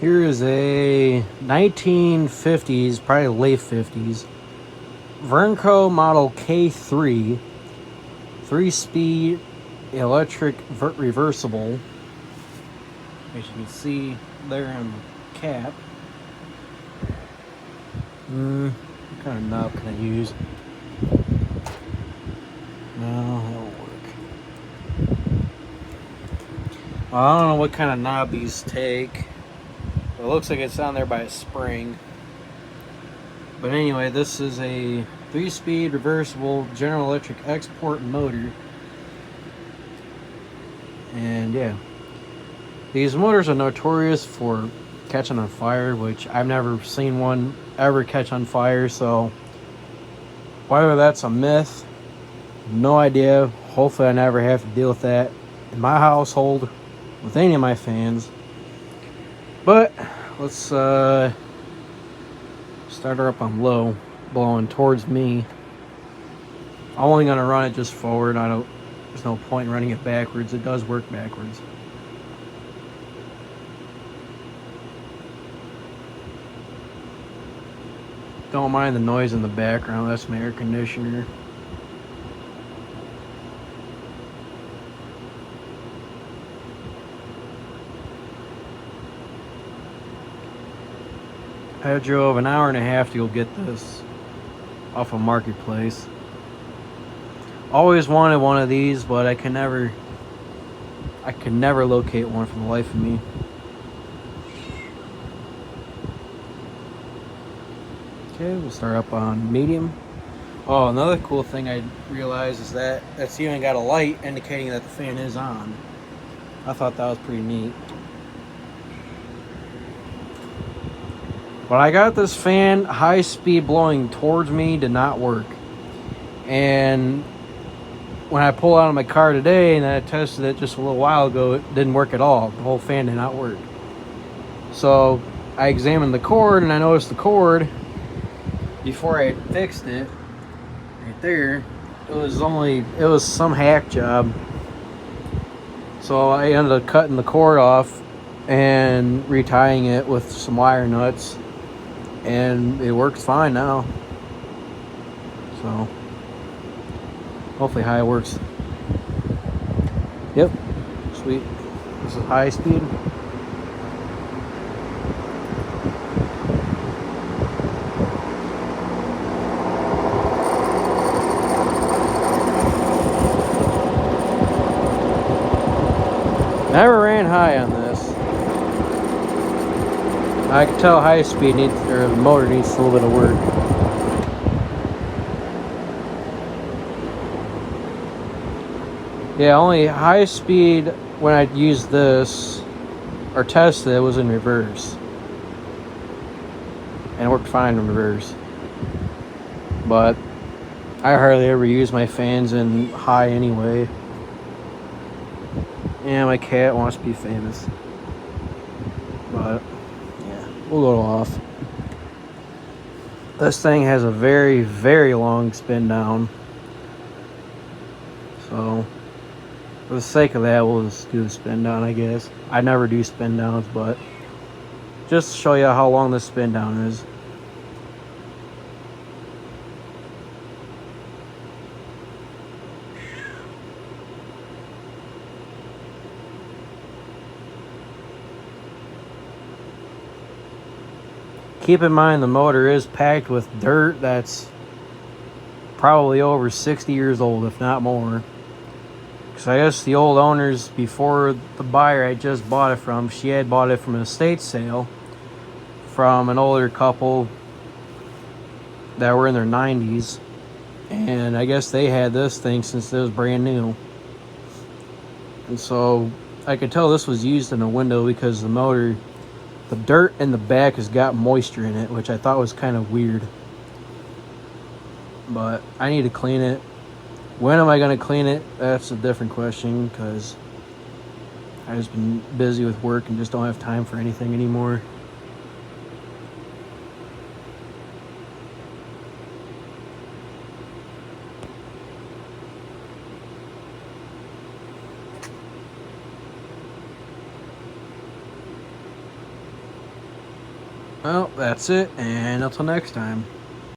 Here is a 1950s, probably late 50s, Vernco Model K-3, 3-speed electric reversible. As you can see there in the cap. What kind of knob can I use? No, that won't work. Well, I don't know what kind of knob these take. It looks like it's on there by a spring. But anyway, this is a 3-speed reversible General Electric export motor. And yeah, these motors are notorious for catching on fire, which I've never seen one ever catch on fire. So whether that's a myth, no idea. Hopefully I never have to deal with that in my household with any of my fans. But let's start her up on low, blowing towards me. I'm only gonna run it just forward. There's no point in running it backwards. It does work backwards. Don't mind the noise in the background. That's my air conditioner. I drove an hour and a half to go get this off a marketplace. Always wanted one of these, but I could never locate one for the life of me. Okay, we'll start up on medium. Oh, another cool thing I realized is that that's even got a light indicating that the fan is on. I thought that was pretty neat. When I got this fan, high speed blowing towards me did not work. And when I pulled out of my car today and I tested it just a little while ago, it didn't work at all. The whole fan did not work. So I examined the cord and I noticed the cord, before I fixed it, right there, it was some hack job. So I ended up cutting the cord off and retying it with some wire nuts. And it works fine now. So hopefully high works. Yep, sweet. This is high speed. Never ran high on this. I can tell high speed the motor needs a little bit of work. Yeah, only high speed when I used this or tested it was in reverse. And it worked fine in reverse. But I hardly ever use my fans in high anyway. Yeah, my cat wants to be famous. But we'll go off. This thing has a very, very long spin down. So, for the sake of that, we'll just do the spin down, I guess. I never do spin downs, but just to show you how long this spin down is. Keep in mind the motor is packed with dirt that's probably over 60 years old, if not more. Because I guess the old owners, before the buyer I just bought it from, she had bought it from an estate sale from an older couple that were in their 90s. And I guess they had this thing since it was brand new. And so I could tell this was used in a window because the motor, the dirt in the back has got moisture in it, which I thought was kind of weird. But I need to clean it. When am I going to clean it? That's a different question, because I've just been busy with work and just don't have time for anything anymore. Well, that's it, and until next time.